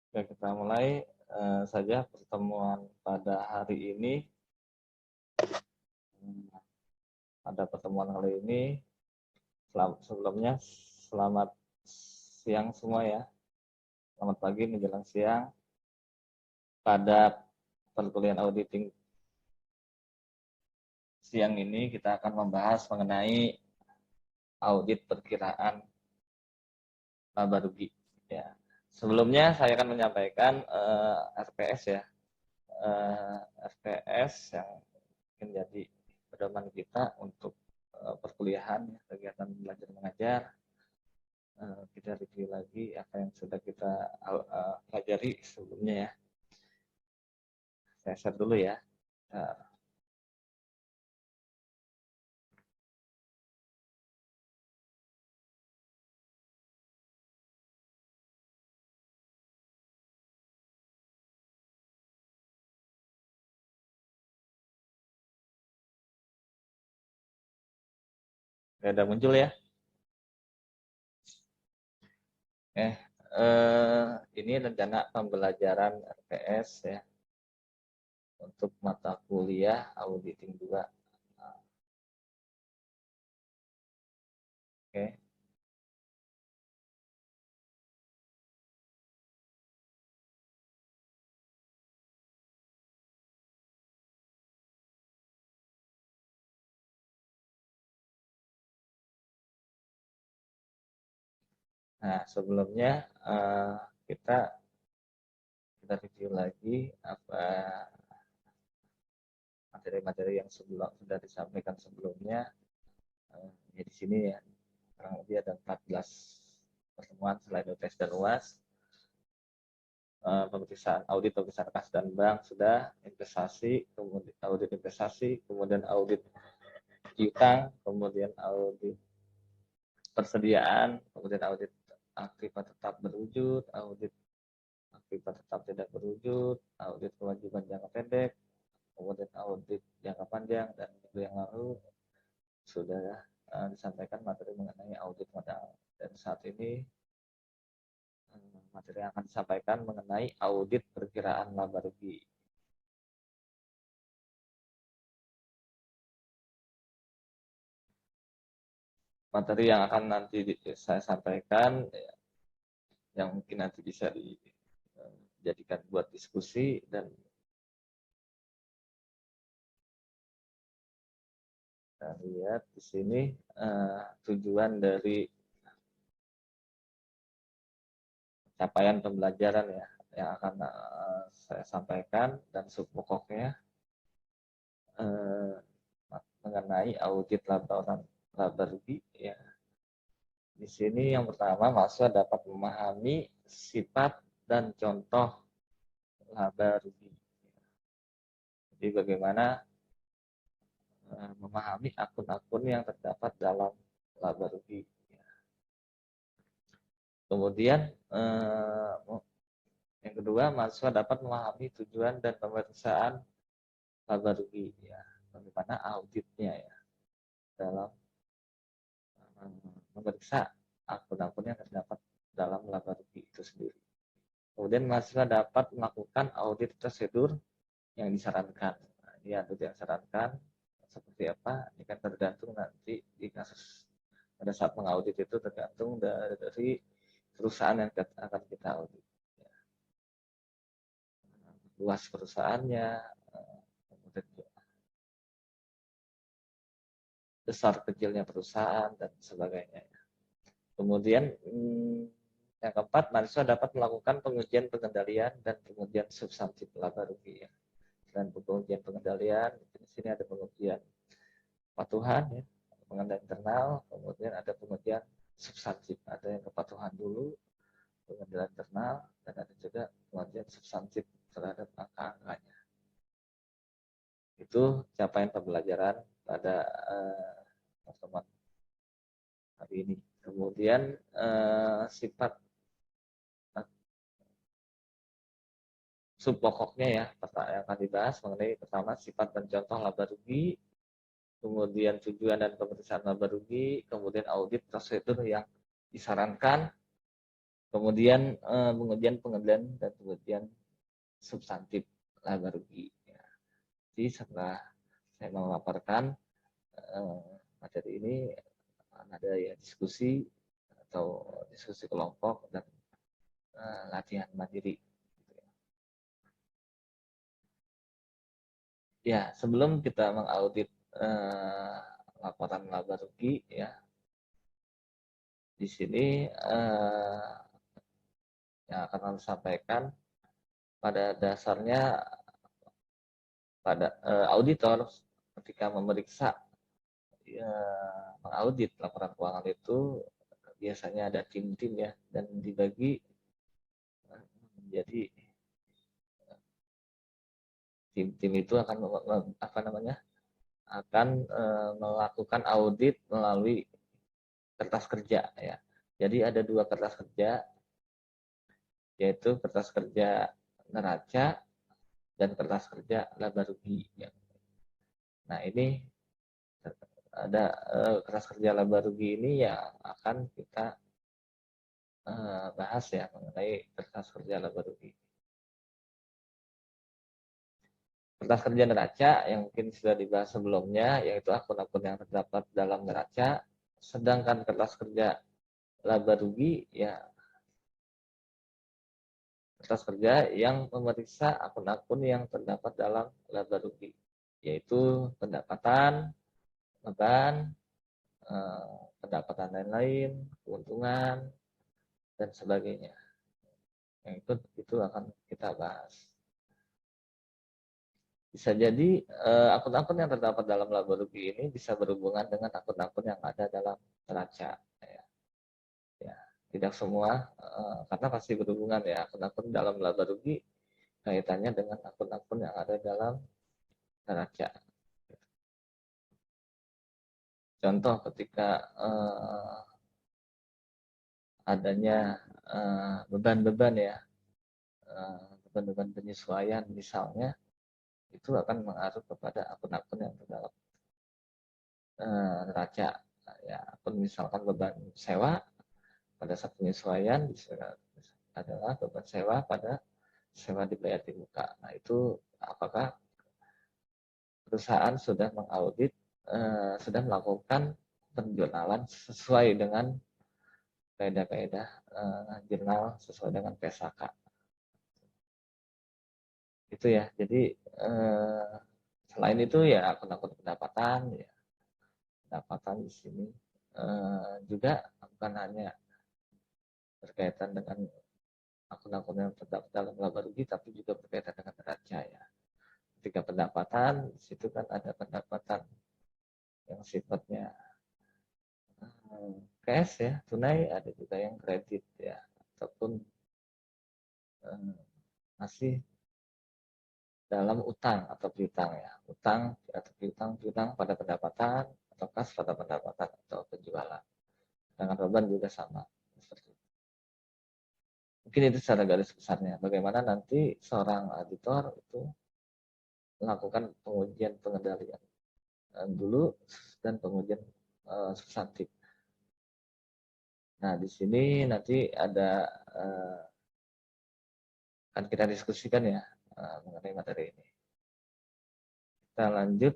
Oke, kita mulai saja pertemuan pada hari ini. Pada pertemuan kali ini, sebelumnya selamat siang semua ya. Selamat pagi menjelang siang. Pada perkuliahan auditing siang ini kita akan membahas mengenai audit perkiraan laba rugi. Ya. Sebelumnya saya akan menyampaikan RPS ya. RPS yang menjadi pedoman kita untuk perkuliahan, kegiatan belajar mengajar. Kita review lagi apa yang sudah kita pelajari sebelumnya ya. Saya share dulu ya. Udah muncul ya. Ini rencana pembelajaran RPS ya untuk mata kuliah auditing 2. Oke. Nah, sebelumnya kita review lagi apa materi-materi yang sudah disampaikan sebelumnya. Ya di sini ya kurang lebih ada 14 pertemuan selain UTS dan UAS. Pemeriksaan audit pemeriksaan kas dan bank sudah, investasi, kemudian audit investasi, kemudian audit piutang, kemudian audit persediaan, kemudian audit aktiva tetap berwujud, audit aktiva tetap tidak berwujud, audit kewajiban jangka pendek, kemudian audit jangka panjang, dan minggu yang lalu sudah disampaikan materi mengenai audit modal. Dan saat ini materi yang akan disampaikan mengenai audit perkiraan laba rugi. Materi yang akan nanti saya sampaikan yang mungkin nanti bisa dijadikan buat diskusi, dan kita lihat di sini tujuan dari capaian pembelajaran ya yang akan saya sampaikan dan subpokoknya mengenai audit laporan laba rugi ya. Di sini yang pertama, mahasiswa dapat memahami sifat dan contoh laba rugi. Jadi bagaimana memahami akun-akun yang terdapat dalam laba rugi. Kemudian yang kedua, mahasiswa dapat memahami tujuan dan pemeriksaan laba rugi. Ya, bagaimana auditnya ya dalam memeriksa akun-akun yang terdapat dalam laba rugi itu sendiri. Kemudian mahasiswa dapat melakukan audit prosedur yang disarankan. Nah, ini audit yang disarankan seperti apa? Ini kan tergantung nanti di kasus pada saat mengaudit itu tergantung dari perusahaan yang akan kita audit. Luas perusahaannya, kemudian besar kecilnya perusahaan dan sebagainya. Kemudian yang keempat, mahasiswa dapat melakukan pengujian pengendalian dan pengujian substantif laba rugi ya. Dan pengujian pengendalian, di sini ada pengujian kepatuhan ya, pengendalian internal, kemudian ada pengujian substantif, ada yang kepatuhan dulu, pengendalian internal, dan ada juga pengujian substantif terhadap angka-angkanya. Itu capaian pembelajaran pada pertemuan hari ini. Kemudian sifat subpokoknya ya yang akan dibahas mengenai pertama sifat dan contoh laba rugi, kemudian tujuan dan pemeriksaan laba rugi, kemudian audit prosedur yang disarankan, Kemudian pengujian dan pengujian substantif laba rugi. Ya. Jadi setelah saya memaparkan materi ini, ada ya diskusi atau diskusi kelompok dan latihan mandiri. Ya, sebelum kita mengaudit laporan laba rugi, ya di sini yang akan kami sampaikan pada dasarnya pada auditor ketika memeriksa mengaudit laporan keuangan itu biasanya ada tim-tim ya, dan dibagi menjadi tim-tim itu akan melakukan audit melalui kertas kerja ya. Jadi ada 2 kertas kerja, yaitu kertas kerja neraca dan kertas kerja laba rugi ya. Nah, ini ada kertas kerja laba rugi ini yang akan kita bahas ya, mengenai kertas kerja laba rugi. Kertas kerja neraca yang mungkin sudah dibahas sebelumnya, yaitu akun-akun yang terdapat dalam neraca, sedangkan kertas kerja laba rugi ya kertas kerja yang memeriksa akun-akun yang terdapat dalam laba rugi, yaitu pendapatan, beban, pendapatan lain-lain, keuntungan, dan sebagainya. Yang itu akan kita bahas. Bisa jadi akun-akun yang terdapat dalam laba rugi ini bisa berhubungan dengan akun-akun yang ada dalam neraca. Ya, tidak semua, karena pasti berhubungan ya, akun-akun dalam laba rugi kaitannya dengan akun-akun yang ada dalam neraca. Contoh ketika adanya beban-beban ya, beban-beban penyesuaian misalnya, itu akan mengaruh kepada akun-akun yang terdapat neraca. Ya, akun misalkan beban sewa pada saat penyesuaian adalah beban sewa pada sewa dibayar di muka. Nah, itu apakah perusahaan sudah mengaudit, sudah melakukan penjualan sesuai dengan kaedah-kaedah jurnal, sesuai dengan PSAK. Itu ya. Jadi selain itu ya akun-akun pendapatan ya. Pendapatan di sini juga bukan hanya berkaitan dengan akun-akun yang terdapat dalam laba rugi, tapi juga berkaitan dengan neraca ya. Ketika pendapatan, di situ kan ada pendapatan yang sifatnya cash ya, tunai, ada juga yang kredit ya, ataupun masih dalam utang atau piutang ya, utang atau piutang pada pendapatan atau kas pada pendapatan atau penjualan. Dengan beban juga sama. Mungkin itu secara garis besarnya. Bagaimana nanti seorang auditor itu melakukan pengujian pengendalian dulu dan pengujian substantif. Nah, di sini nanti ada akan kita diskusikan ya mengenai materi ini. Kita lanjut.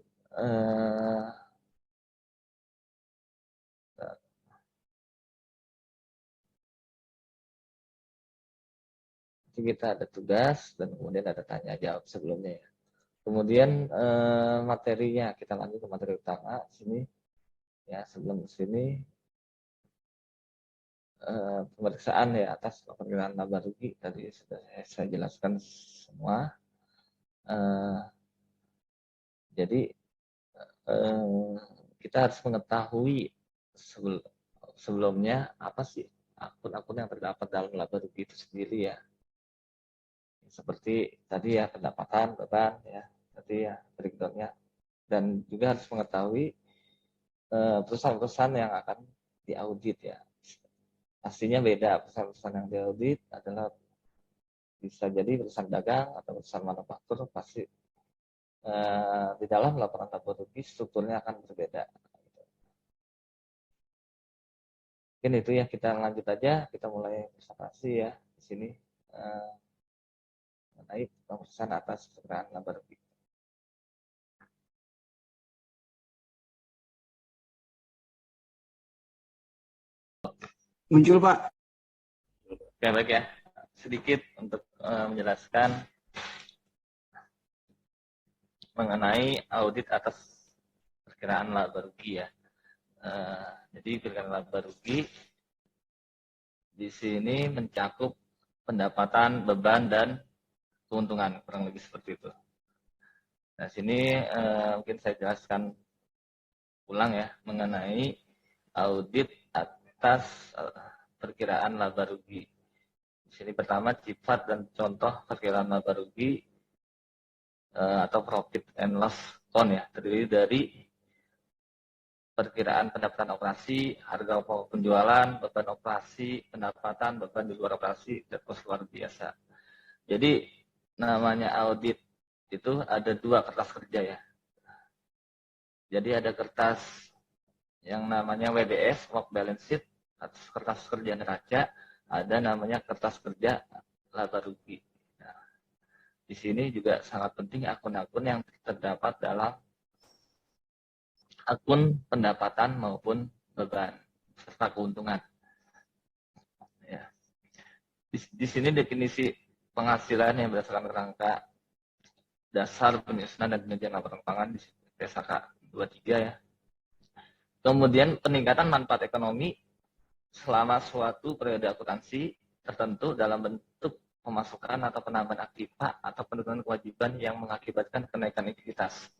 Kita ada tugas dan kemudian ada tanya jawab sebelumnya ya. Kemudian materinya kita lanjut ke materi utama sini ya. Sebelum sini pemeriksaan ya atas perkiraan laba rugi tadi sudah saya jelaskan semua. Jadi kita harus mengetahui sebelumnya apa sih akun-akun yang terdapat dalam laba rugi itu sendiri ya. Seperti tadi ya, pendapatan, beban ya, tadi ya breakdown-nya, dan juga harus mengetahui perusahaan-perusahaan yang akan diaudit ya. Pastinya beda, perusahaan-perusahaan yang diaudit adalah bisa jadi perusahaan dagang atau perusahaan manufaktur, pasti di dalam laporan laba rugi strukturnya akan berbeda. Mungkin itu ya, kita lanjut aja, kita mulai presentasi ya di sini mengenai pengurusan atas perkiraan laba rugi. Muncul, Pak. Oke, baik ya. Sedikit untuk menjelaskan mengenai audit atas perkiraan laba rugi ya. Jadi perkiraan laba rugi di sini mencakup pendapatan, beban, dan keuntungan, kurang lebih seperti itu. Nah, sini mungkin saya jelaskan ulang ya mengenai audit atas perkiraan laba rugi. Di sini pertama sifat dan contoh perkiraan laba rugi atau profit and loss account ya, terdiri dari perkiraan pendapatan operasi, harga pokok penjualan, beban operasi, pendapatan, beban di luar operasi, dan kos luar biasa. Jadi namanya audit itu ada dua kertas kerja ya. Jadi ada kertas yang namanya WBS, Work Balance Sheet, atau kertas kerja neraca, ada namanya kertas kerja laba rugi. Nah, di sini juga sangat penting akun-akun yang terdapat dalam akun pendapatan maupun beban serta keuntungan. Ya. Di sini definisi penghasilan yang berdasarkan kerangka dasar penyusunan dan penyajian laporan keuangan di PSAK 23 ya. Kemudian peningkatan manfaat ekonomi selama suatu periode akuntansi tertentu dalam bentuk pemasukan atau penambahan aktiva atau penurunan kewajiban yang mengakibatkan kenaikan likuiditas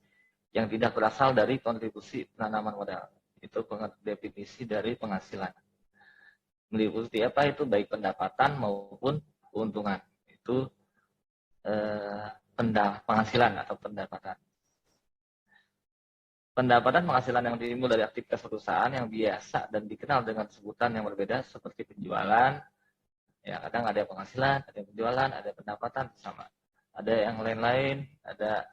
yang tidak berasal dari kontribusi penanaman modal. Itu definisi dari penghasilan. Meliputi apa itu baik pendapatan maupun keuntungan. Itu penghasilan atau pendapatan. Pendapatan penghasilan yang timbul dari aktivitas perusahaan yang biasa dan dikenal dengan sebutan yang berbeda seperti penjualan. Ya, kadang ada penghasilan, ada penjualan, ada pendapatan sama. Ada yang lain-lain, ada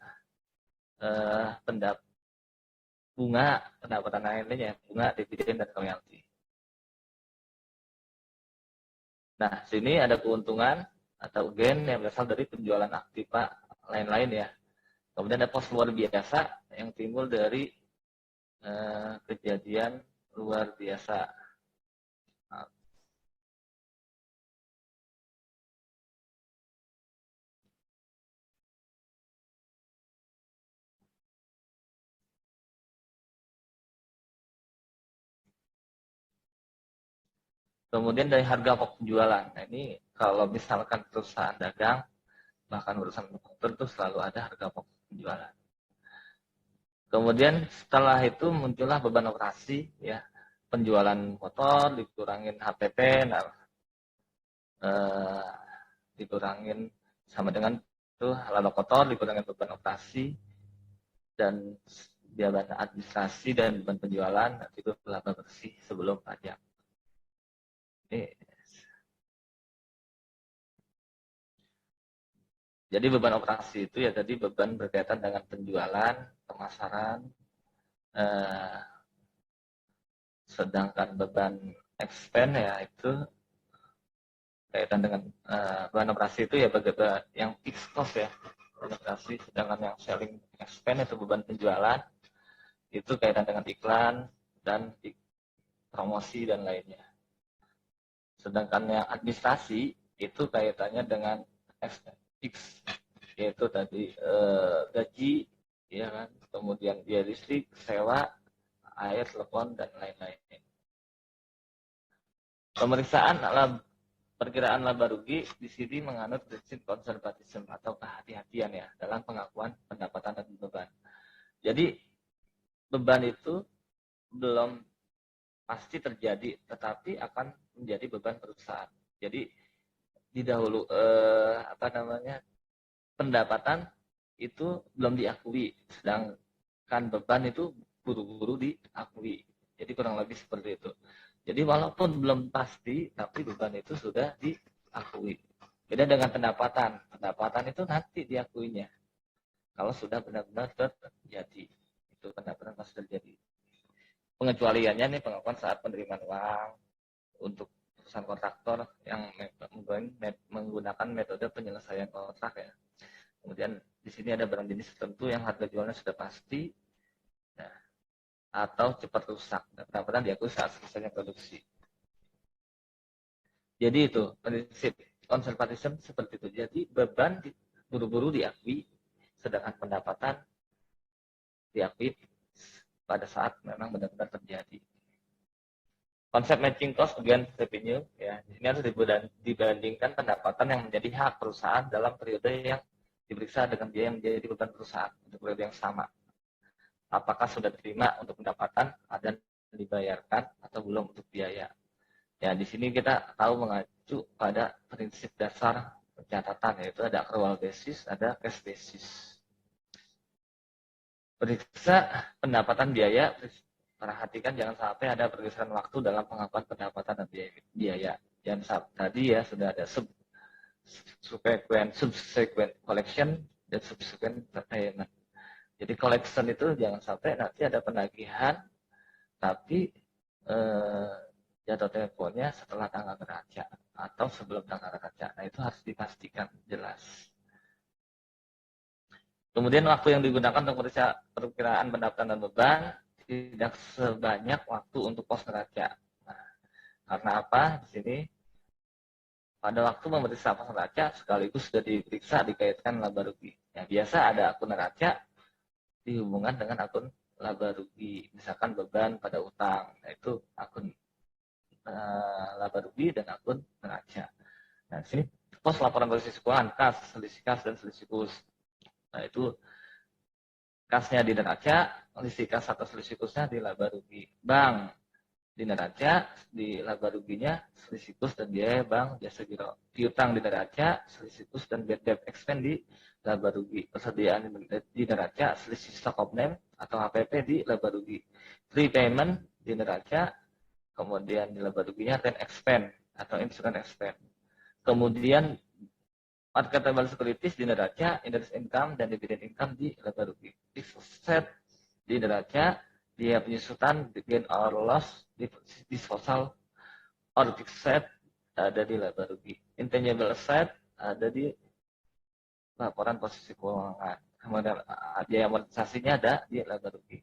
bunga, pendapatan lainnya, bunga, dividen, dan royalti. Nah, sini ada keuntungan atau gain yang berasal dari penjualan aktiva lain-lain ya. Kemudian ada pos luar biasa yang timbul dari kejadian luar biasa. Nah, kemudian dari harga pokok penjualan. Nah, ini kalau misalkan perusahaan dagang, bahkan urusan tentu selalu ada harga pokok penjualan. Kemudian setelah itu muncullah beban operasi ya, penjualan motor dikurangin HPP, nah, dikurangin sama dengan itu laba kotor, dikurangin beban operasi dan beban administrasi dan beban penjualan, itu laba bersih sebelum pajak. Jadi beban operasi itu ya tadi beban berkaitan dengan penjualan, pemasaran, sedangkan beban expense ya itu kaitan dengan beban operasi itu ya beban yang fixed cost ya, beban operasi, sedangkan yang selling expense itu beban penjualan, itu kaitan dengan iklan dan promosi dan lainnya. Sedangkan yang administrasi itu kaitannya dengan fix, yaitu tadi gaji, ya kan, kemudian biaya listrik, sewa, air, telepon, dan lain-lain. Pemeriksaan perkiraan laba rugi di sini menganut prinsip konservatisme atau kehati-hatian ya dalam pengakuan pendapatan dan beban. Jadi beban itu belum pasti terjadi, tetapi akan menjadi beban perusahaan. Jadi didahulu pendapatan itu belum diakui, sedangkan beban itu buru-buru diakui. Jadi kurang lebih seperti itu. Jadi walaupun belum pasti, tapi beban itu sudah diakui. Beda dengan pendapatan. Pendapatan itu nanti diakuinya. Kalau sudah benar-benar terjadi. Itu pendapatan pasti terjadi. Pengecualiannya nih pengakuan saat penerimaan uang, untuk perusahaan kontraktor yang menggunakan metode penyelesaian kontrak ya. Kemudian di sini ada barang jenis tertentu yang harga jualnya sudah pasti ya, atau cepat rusak dan pendapatan diakui saat selesainya produksi. Jadi itu prinsip conservatism seperti itu. Jadi beban buru-buru diakui, sedangkan pendapatan diakui pada saat memang benar-benar terjadi. Konsep matching cost against revenue ya, ini harus dibandingkan pendapatan yang menjadi hak perusahaan dalam periode yang diperiksa dengan biaya yang menjadi beban perusahaan untuk periode yang sama. Apakah sudah diterima untuk pendapatan dan dibayarkan atau belum untuk biaya. Ya, di sini kita tahu mengacu pada prinsip dasar pencatatan, yaitu ada accrual basis, ada cash basis. Periksa pendapatan biaya, perhatikan jangan sampai ada pergeseran waktu dalam pengakuan pendapatan dan biaya. Jangan tadi ya sudah ada subsequent collection dan subsequent payment. Jadi collection itu jangan sampai nanti ada penagihan, tapi jatuh temponya setelah tanggal neraca atau sebelum tanggal neraca. Nah, itu harus dipastikan jelas. Kemudian waktu yang digunakan untuk perkiraan pendapatan dan beban tidak sebanyak waktu untuk pos neraca. Nah, karena apa? Di sini pada waktu memeriksa pos neraca sekaligus sudah diperiksa dikaitkan laba rugi. Ya, biasa ada akun neraca dihubungkan dengan akun laba rugi, misalkan beban pada utang, yaitu akun laba rugi dan akun neraca. Nah, sini pos laporan posisi keuangan, kas, selisih kas dan selisih kus. Nah, itu kasnya di neraca, selisih kas atau selisih kusnya di laba rugi. Bank di neraca, di laba ruginya selisih kus dan biaya bank jasa giro. Piutang di neraca, selisih kus dan bad debt expense di laba rugi. Persediaan di neraca, selisih stock of name atau HPP di laba rugi. Prepayment di neraca, kemudian di laba ruginya rent expense atau insurance expense. Kemudian marketable securities di neraca, interest income dan dividend income di laba rugi. Fixed asset di neraca, biaya penyusutan, gain or loss, disposal or fixed asset ada di laba rugi. Intangible asset ada di laporan posisi keuangan. Kemudian biaya amortisasinya ada di laba rugi.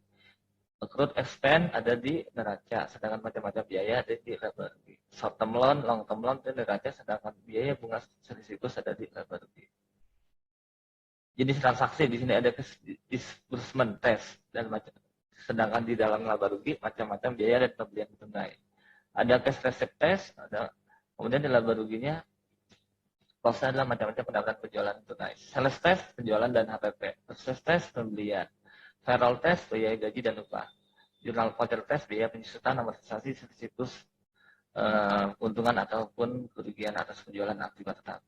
Accrued expense ada di neraca, sedangkan macam-macam biaya ada di laba rugi. Short term loan, long term loan di neraca, sedangkan biaya bunga selisih kus ada di laba rugi. Jenis transaksi di sini ada disbursement test dan macam, sedangkan di dalam laba rugi macam-macam biaya dan pembelian tunai. Ada cash receipt test, ada kemudian di laba ruginya costnya adalah macam-macam pendapatan penjualan tunai. Sales test penjualan dan HPP, purchase test pembelian. Payroll test, biaya gaji dan upah. Journal voucher test, biaya penyusutan, amortisasi, situs keuntungan ataupun kerugian atas penjualan akibat tetap.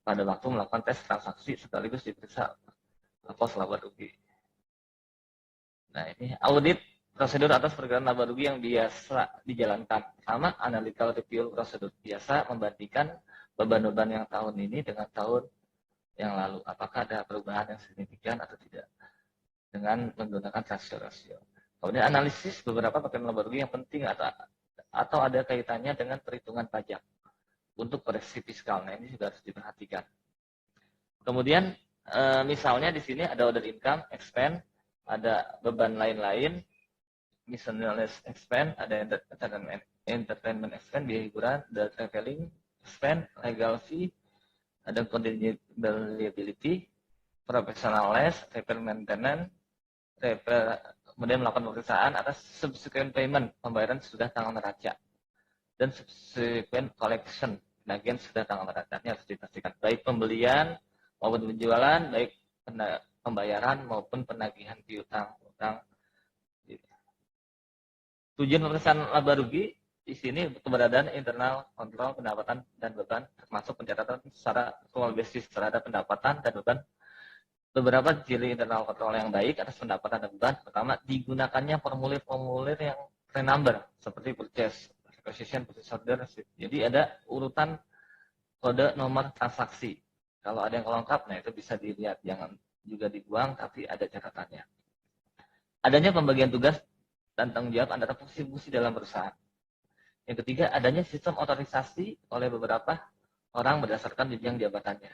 Pada waktu melakukan tes transaksi sekaligus diperiksa pos laba rugi. Nah, ini audit prosedur atas perkiraan laba rugi yang biasa dijalankan. Sama analytical review prosedur, biasa membandingkan beban-beban yang tahun ini dengan tahun yang lalu. Apakah ada perubahan yang signifikan atau tidak, dengan menggunakan rasio. Kemudian analisis beberapa perkiraan laba rugi yang penting atau ada kaitannya dengan perhitungan pajak untuk koreksi fiskal. Nah, ini juga harus diperhatikan. Kemudian misalnya di sini ada other income, expense, ada beban lain-lain, miscellaneous expense, ada entertainment expense, biaya hiburan, ada traveling expense, legal fee, ada contingent liability, professional loss, repair maintenance, kemudian melakukan pemeriksaan atas subsequent payment, pembayaran sudah tanggal neraca, dan subsequent collection, penagihan sudah tanggal neraca. Ini harus dipastikan, baik pembelian maupun penjualan, baik pembayaran maupun penagihan piutang. Tujuan pemeriksaan laba rugi di sini keberadaan internal kontrol pendapatan dan beban, termasuk pencatatan secara accrual basis terhadap pendapatan dan beban. Beberapa ciri internal kontrol yang baik atas pendapatan dan beban, pertama digunakannya formulir-formulir yang pre-number seperti purchase, requisition, purchase order. Jadi ada urutan kode nomor transaksi. Kalau ada yang lengkap, nah itu bisa dilihat, jangan juga dibuang, tapi ada catatannya. Adanya pembagian tugas dan tanggung jawab antara fungsi-fungsi dalam perusahaan. Yang ketiga, adanya sistem otorisasi oleh beberapa orang berdasarkan jenjang jabatannya.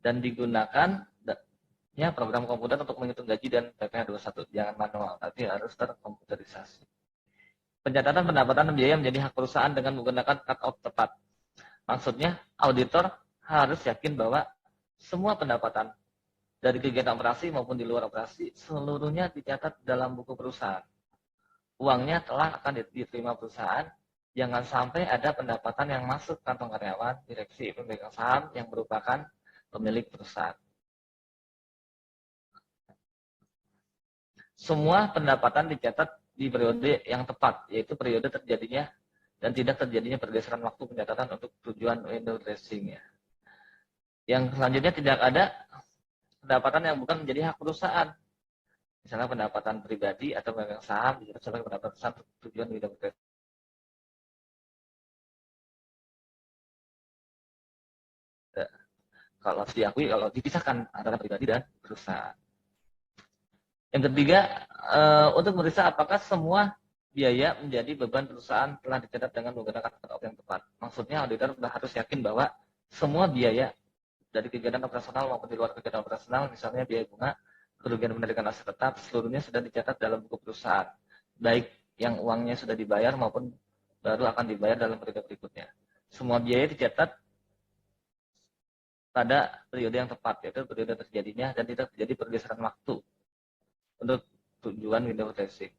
Dan digunakannya program komputer untuk menghitung gaji dan PPh 21. Jangan manual, tapi harus terkomputerisasi. Pencatatan pendapatan dan biaya menjadi hak perusahaan dengan menggunakan cut-off tepat. Maksudnya, auditor harus yakin bahwa semua pendapatan dari kegiatan operasi maupun di luar operasi seluruhnya dicatat dalam buku perusahaan. Uangnya telah akan diterima perusahaan. Jangan sampai ada pendapatan yang masuk kantong karyawan, direksi, pemegang saham yang merupakan pemilik perusahaan. Semua pendapatan dicatat di periode yang tepat, yaitu periode terjadinya dan tidak terjadinya pergeseran waktu pencatatan untuk tujuan window dressing. Yang selanjutnya, tidak ada pendapatan yang bukan menjadi hak perusahaan. Misalnya pendapatan pribadi atau pemegang saham dicatat sebagai pendapatan perusahaan untuk tujuan window dressing. Kalau diakui, kalau dipisahkan antara pribadi dan perusahaan. Yang ketiga, untuk memeriksa apakah semua biaya menjadi beban perusahaan telah dicatat dengan menggunakan cut-off yang tepat. Maksudnya auditor harus yakin bahwa semua biaya dari kegiatan operasional maupun di luar kegiatan operasional, misalnya biaya bunga, kerugian penarikan aset tetap, seluruhnya sudah dicatat dalam buku perusahaan. Baik yang uangnya sudah dibayar maupun baru akan dibayar dalam periode berikutnya. Semua biaya dicatat pada periode yang tepat, yaitu periode terjadinya dan tidak terjadi pergeseran waktu untuk tujuan window dressing.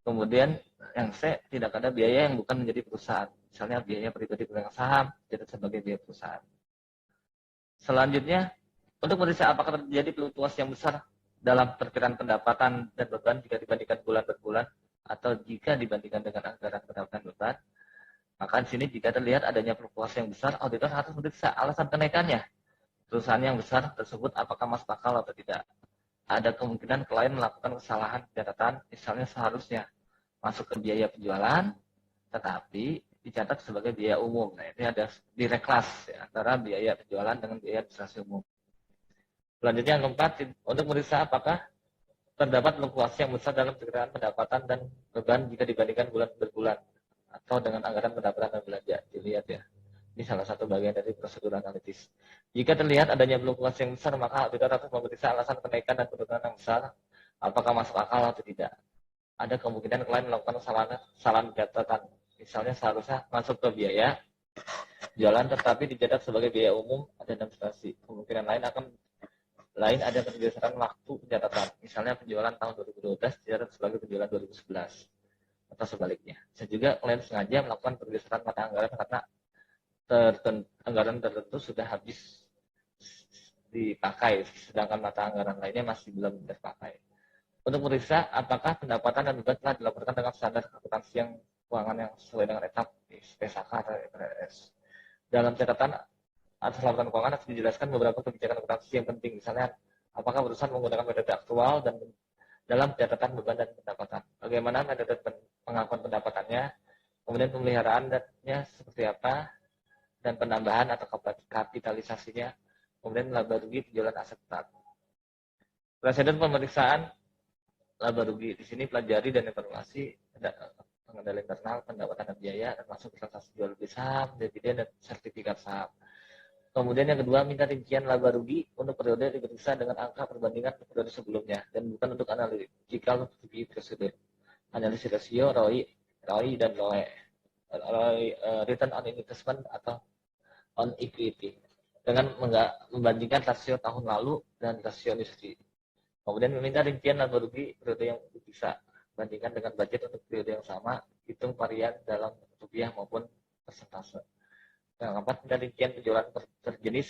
Kemudian yang C, tidak ada biaya yang bukan menjadi perusahaan. Misalnya biaya pribadi pemegang saham tidak sebagai biaya perusahaan. Selanjutnya, untuk memeriksa apakah terjadi fluktuasi yang besar dalam perkiraan pendapatan dan beban jika dibandingkan bulan per bulan atau jika dibandingkan dengan anggaran pendapatan beban, maka di sini jika terlihat adanya fluktuasi yang besar, auditor harus memeriksa alasan kenaikannya. Perusahaan yang besar tersebut apakah masuk akal atau tidak. Ada kemungkinan klien melakukan kesalahan catatan, misalnya seharusnya masuk ke biaya penjualan, tetapi dicatat sebagai biaya umum. Nah, ini ada direklas ya, antara biaya penjualan dengan biaya administrasi umum. Selanjutnya yang keempat, untuk memeriksa apakah terdapat fluktuasi yang besar dalam perkiraan pendapatan dan beban jika dibandingkan bulan per bulan atau dengan anggaran pendapatan dan belanja. Dilihat ya. Ini salah satu bagian dari prosedur analitis. Jika terlihat adanya fluktuasi yang besar, maka auditor harus memeriksa alasan kenaikan dan penurunan yang besar, apakah masuk akal atau tidak. Ada kemungkinan klien melakukan kesalahan catatan. Misalnya seharusnya masuk ke biaya jualan tetapi dicatat sebagai biaya umum dan administrasi. Kemungkinan lain ada pergeseran waktu pencatatan. Misalnya penjualan tahun 2012 dicatat sebagai penjualan 2011 atau sebaliknya. Bisa juga klien sengaja melakukan pergeseran mata anggaran karena anggaran tertentu sudah habis dipakai, sedangkan mata anggaran lainnya masih belum terpakai. Untuk memeriksa apakah pendapatan dan beban telah dilaporkan dengan standar akuntansi yang keuangan yang sesuai dengan etap PSAK atau IFRS. Dalam catatan atas laporan keuangan harus dijelaskan beberapa kebijakan akuntansi yang penting, misalnya apakah perusahaan menggunakan metode aktual dan dalam catatan beban dan pendapatan, bagaimana metode pengakuan pendapatannya, kemudian pemeliharaannya seperti apa, dan penambahan atau kapitalisasinya, kemudian laba rugi penjualan aset tetap. Prosedur pemeriksaan laba rugi di sini pelajari dan evaluasi pengendalian internal, pendapatan dan biaya, termasuk transaksi jual beli saham, dividen dan sertifikat saham. Kemudian yang kedua, minta rincian laba rugi untuk periode diperiksa dengan angka perbandingan periode sebelumnya dan bukan untuk analytical prosedur. Analisis rasio, ROI dan ROE, return on investment atau on equity dengan membandingkan rasio tahun lalu dan rasio industri. Kemudian meminta rincian laba rugi periode yang bisa bandingkan dengan budget untuk periode yang sama, hitung varian dalam rupiah maupun persentase. Yang keempat, minta rincian penjualan per jenis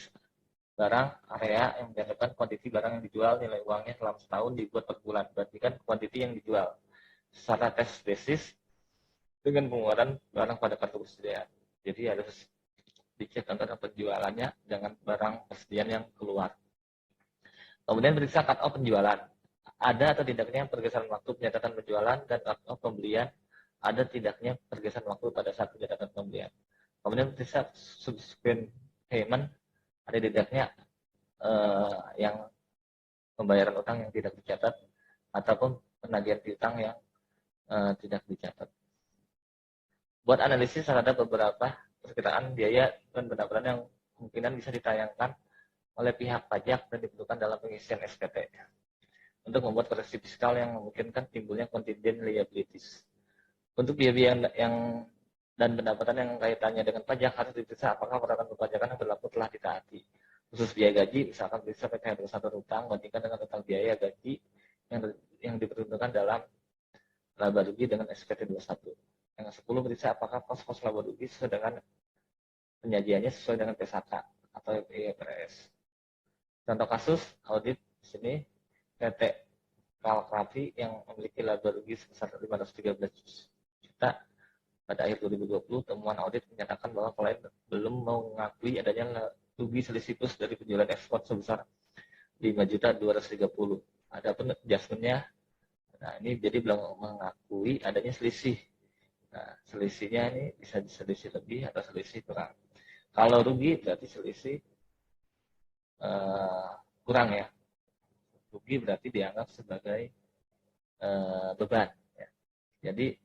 barang area yang mencantumkan kuantiti barang yang dijual, nilai uangnya selama setahun dibuat per bulan, bandingkan kuantiti yang dijual secara tes basis dengan pengeluaran barang pada kartu persediaan. Jadi harus dicek antara penjualannya dengan barang persediaan yang keluar. Kemudian periksa cut-off penjualan. Ada atau tidaknya pergeseran waktu pencatatan penjualan dan cut-off pembelian. Ada tidaknya pergeseran waktu pada saat pencatatan pembelian. Kemudian periksa subsequent payment. Ada tidaknya yang pembayaran utang yang tidak dicatat ataupun penagihan piutang yang tidak dicatat. buat analisis terhadap beberapa perkiraan biaya dan pendapatan yang kemungkinan bisa ditayangkan oleh pihak pajak dan diperlukan dalam pengisian SPT untuk membuat koreksi fiskal yang memungkinkan timbulnya contingent liabilities. Untuk biaya yang dan pendapatan yang kaitannya dengan pajak harus diperiksa apakah peraturan perpajakan yang berlaku telah ditaati. Khusus biaya gaji, misalkan periksa PKh 21 utang bandingkan dengan total biaya gaji yang diperuntukkan dalam laba rugi dengan SPT 21. Yang 10 periksa apakah pos-pos laba rugi sesuai dengan penyajiannya sesuai dengan P1K atau IFRS. Contoh kasus audit di sini PT Kalkrafi yang memiliki laba rugi sebesar 513 juta pada akhir 2020. Temuan audit menyatakan bahwa klien belum mengakui adanya rugi selisih plus dari penjualan ekspor sebesar 5.230. Adapun adjustment-nya, nah ini jadi belum mengakui adanya selisih. Nah, selisihnya ini bisa selisih lebih atau selisih kurang. Kalau rugi berarti selisih kurang ya. Rugi berarti dianggap sebagai beban. Ya. Jadi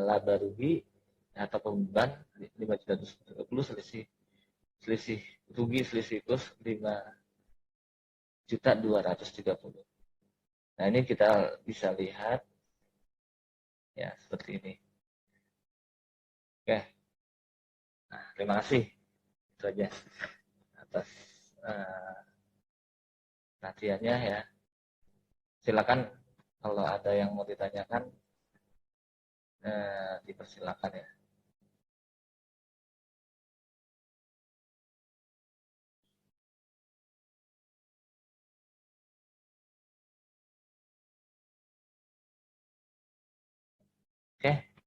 laba rugi atau beban 5.230 selisih rugi selisih plus 5.230. Nah ini kita bisa lihat ya seperti ini. Oke, nah, terima kasih itu aja atas perhatiannya ya. Silakan kalau ada yang mau ditanyakan dipersilakan ya. Oke.